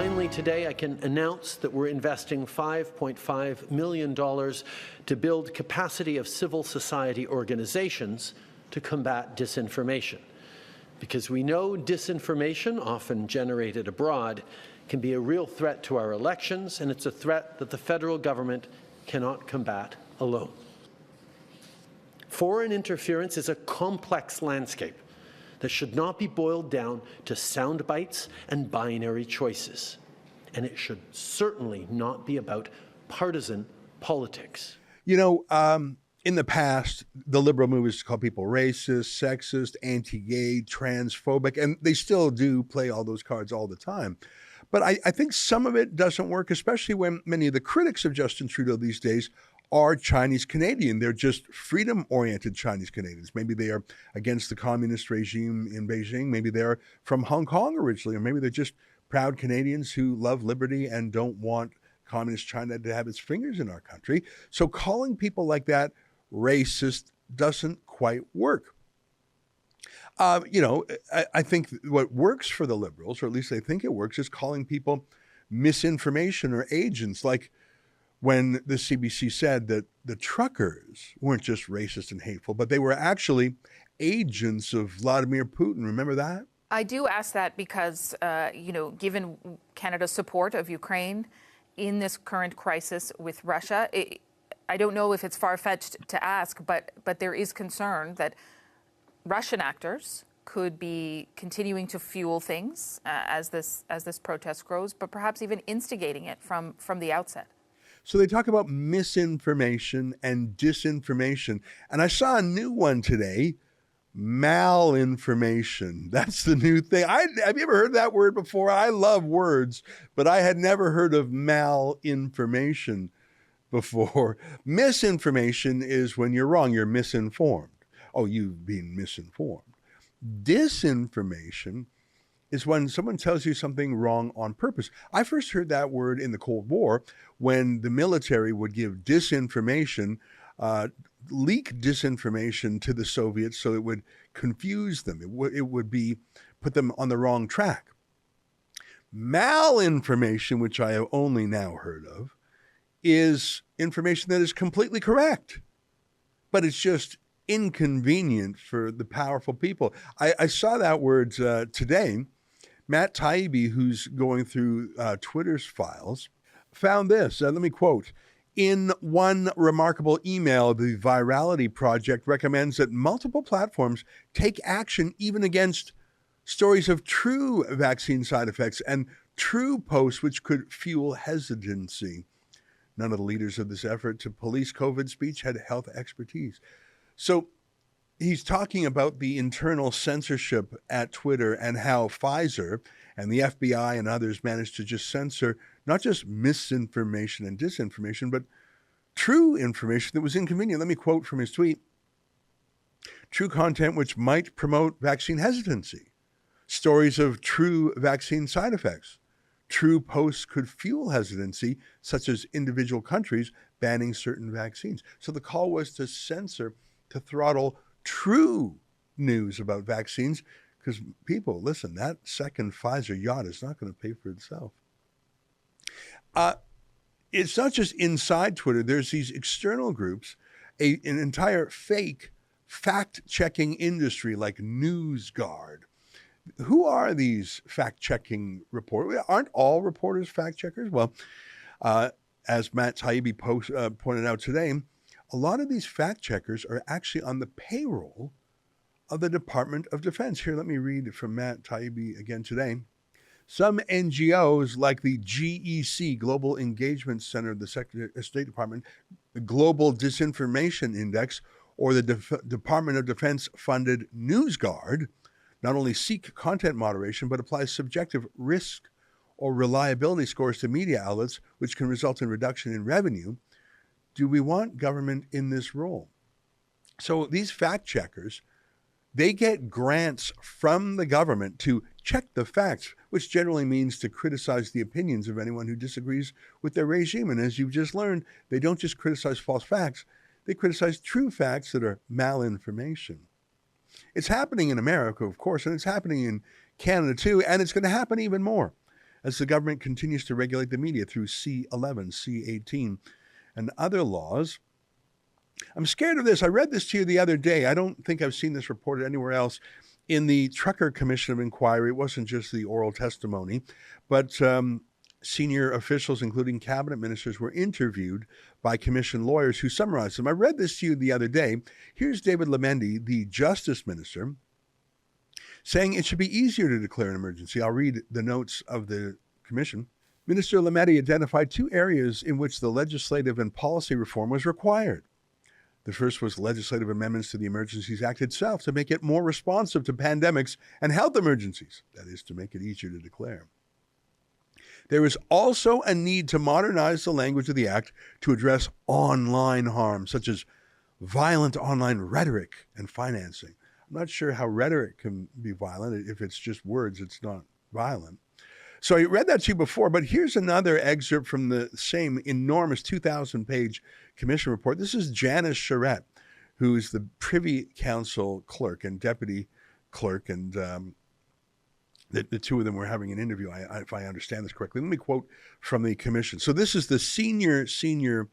Finally, today I can announce that we're investing $5.5 million to build capacity of civil society organizations to combat disinformation. Because we know disinformation, often generated abroad, can be a real threat to our elections, and it's a threat that the federal government cannot combat alone. Foreign interference is a complex landscape that should not be boiled down to sound bites and binary choices. And it should certainly not be about partisan politics. You know, in the past, the liberal movements call people racist, sexist, anti-gay, transphobic, and they still do play all those cards all the time. But I think some of it doesn't work, especially when many of the critics of Justin Trudeau these days are Chinese Canadian. They're just freedom-oriented Chinese Canadians. Maybe they are against the communist regime in Beijing. Maybe they're from Hong Kong originally, or maybe they're just proud Canadians who love liberty and don't want communist China to have its fingers in our country. So calling people like that racist doesn't quite work. I think what works for the Liberals, or at least they think it works, is calling people misinformation or agents, like when the CBC said that the truckers weren't just racist and hateful, but they were actually agents of Vladimir Putin. Remember that? I do ask that because, given Canada's support of Ukraine in this current crisis with Russia, I don't know if it's far-fetched to ask, but there is concern that Russian actors could be continuing to fuel things as this protest grows, but perhaps even instigating it from the outset. So they talk about misinformation and disinformation. And I saw a new one today, malinformation. That's the new thing. Have you ever heard that word before? I love words, but I had never heard of malinformation before. Misinformation is when you're wrong, you're misinformed. Oh, you've been misinformed. Disinformation is when someone tells you something wrong on purpose. I first heard that word in the Cold War when the military would give disinformation, leak disinformation to the Soviets so it would confuse them. It would put them on the wrong track. Malinformation, which I have only now heard of, is information that is completely correct, but it's just inconvenient for the powerful people. I saw that word today. Matt Taibbi, who's going through Twitter's files, found this. Let me quote. In one remarkable email, the Virality Project recommends that multiple platforms take action even against stories of true vaccine side effects and true posts which could fuel hesitancy. None of the leaders of this effort to police COVID speech had health expertise. So he's talking about the internal censorship at Twitter and how Pfizer and the FBI and others managed to just censor not just misinformation and disinformation, but true information that was inconvenient. Let me quote from his tweet. True content which might promote vaccine hesitancy. Stories of true vaccine side effects. True posts could fuel hesitancy, such as individual countries banning certain vaccines. So the call was to censor, to throttle true news about vaccines, because people, listen, that second Pfizer yacht is not going to pay for itself. It's not just inside Twitter. There's these external groups, an entire fake fact-checking industry like NewsGuard. Who are these fact-checking reporters? Aren't all reporters fact-checkers? Well, as Matt Taibbi pointed out today, a lot of these fact-checkers are actually on the payroll of the Department of Defense. Here, let me read from Matt Taibbi again today. Some NGOs like the GEC, Global Engagement Center of the State Department, the Global Disinformation Index, or the Department of Defense-funded NewsGuard, not only seek content moderation, but apply subjective risk or reliability scores to media outlets, which can result in reduction in revenue. Do we want government in this role? So these fact checkers, they get grants from the government to check the facts, which generally means to criticize the opinions of anyone who disagrees with their regime. And as you've just learned, they don't just criticize false facts, they criticize true facts that are malinformation. It's happening in America, of course, and it's happening in Canada too, and it's going to happen even more. as the government continues to regulate the media through C11, C18, and other laws. I'm scared of this. I read this to you the other day. I don't think I've seen this reported anywhere else. In the Trucker Commission of Inquiry, it wasn't just the oral testimony, but senior officials, including cabinet ministers, were interviewed by commission lawyers who summarized them. I read this to you the other day. Here's David Lamendi, the Justice Minister, saying it should be easier to declare an emergency. I'll read the notes of the commission. Minister Lamendi identified 2 areas in which the legislative and policy reform was required. The first was legislative amendments to the Emergencies Act itself to make it more responsive to pandemics and health emergencies, that is, to make it easier to declare. There is also a need to modernize the language of the Act to address online harm, such as violent online rhetoric and financing. I'm not sure how rhetoric can be violent. If it's just words, it's not violent. So I read that to you before, but here's another excerpt from the same enormous 2,000-page commission report. This is Janice Charette, who is the Privy Council clerk and deputy clerk, and the two of them were having an interview, if I understand this correctly. Let me quote from the commission. So this is the senior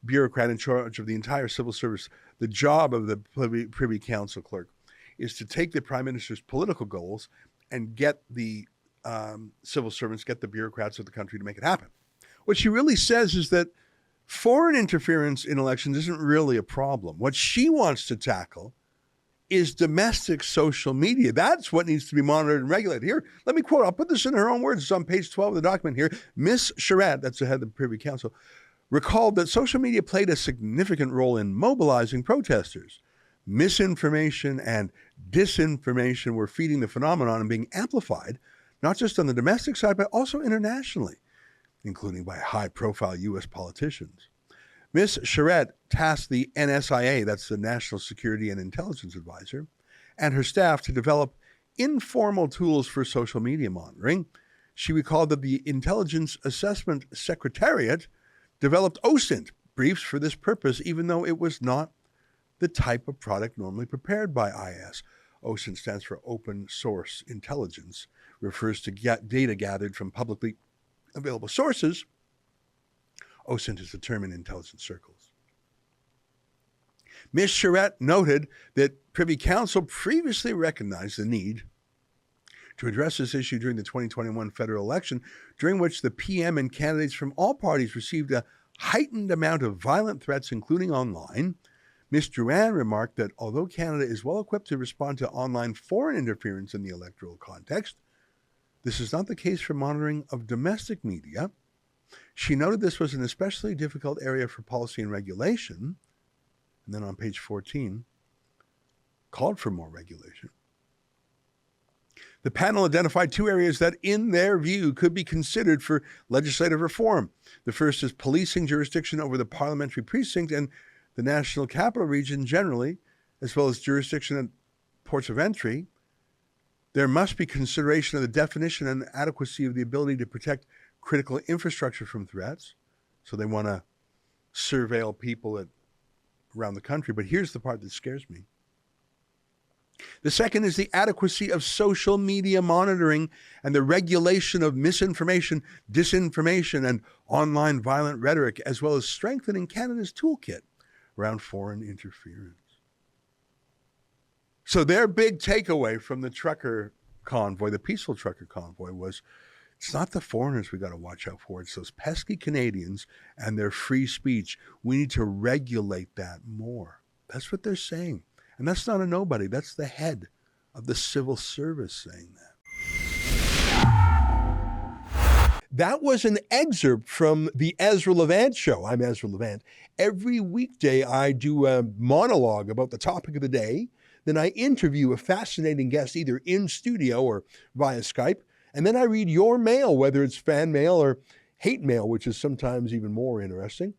bureaucrat in charge of the entire civil service. The job of the Privy Council clerk is to take the Prime Minister's political goals and get the civil servants, get the bureaucrats of the country to make it happen. What she really says is that foreign interference in elections isn't really a problem. What she wants to tackle is domestic social media. That's what needs to be monitored and regulated. Here, let me quote, I'll put this in her own words. It's on page 12 of the document here. Miss Charette, that's the head of the Privy Council, recalled that social media played a significant role in mobilizing protesters. Misinformation and disinformation were feeding the phenomenon and being amplified, not just on the domestic side, but also internationally, including by high-profile U.S. politicians. Ms. Charette tasked the NSIA, that's the National Security and Intelligence Advisor, and her staff to develop informal tools for social media monitoring. She recalled that the Intelligence Assessment Secretariat developed OSINT briefs for this purpose, even though it was not the type of product normally prepared by IS. OSINT stands for Open Source Intelligence, refers to data gathered from publicly available sources. OSINT is the term in intelligence circles. Ms. Charette noted that Privy Council previously recognized the need to address this issue during the 2021 federal election, during which the PM and candidates from all parties received a heightened amount of violent threats, including online. Ms. Drouin remarked that although Canada is well equipped to respond to online foreign interference in the electoral context, this is not the case for monitoring of domestic media. She noted this was an especially difficult area for policy and regulation, and then on page 14, called for more regulation. The panel identified 2 areas that, in their view, could be considered for legislative reform. The first is policing jurisdiction over the parliamentary precinct and the National Capital Region generally, as well as jurisdiction at ports of entry. There must be consideration of the definition and adequacy of the ability to protect critical infrastructure from threats. So they want to surveil people around the country. But here's the part that scares me. The second is the adequacy of social media monitoring and the regulation of misinformation, disinformation, and online violent rhetoric, as well as strengthening Canada's toolkit around foreign interference. So their big takeaway from the trucker convoy, the peaceful trucker convoy, was it's not the foreigners we got to watch out for. It's those pesky Canadians and their free speech. We need to regulate that more. That's what they're saying. And that's not a nobody. That's the head of the civil service saying that. That was an excerpt from the Ezra Levant show. I'm Ezra Levant. Every weekday, I do a monologue about the topic of the day. Then I interview a fascinating guest either in studio or via Skype. And then I read your mail, whether it's fan mail or hate mail, which is sometimes even more interesting.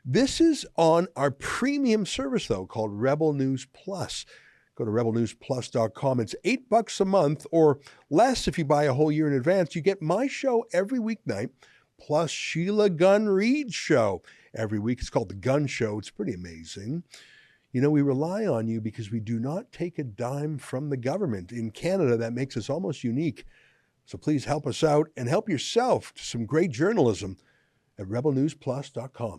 This is on our premium service, though, called Rebel News Plus. Go to rebelnewsplus.com. It's $8 a month or less if you buy a whole year in advance. You get my show every weeknight, plus Sheila Gunn Reid's show every week. It's called The Gun Show. It's pretty amazing. You know, we rely on you because we do not take a dime from the government. In Canada, that makes us almost unique. So please help us out and help yourself to some great journalism at rebelnewsplus.com.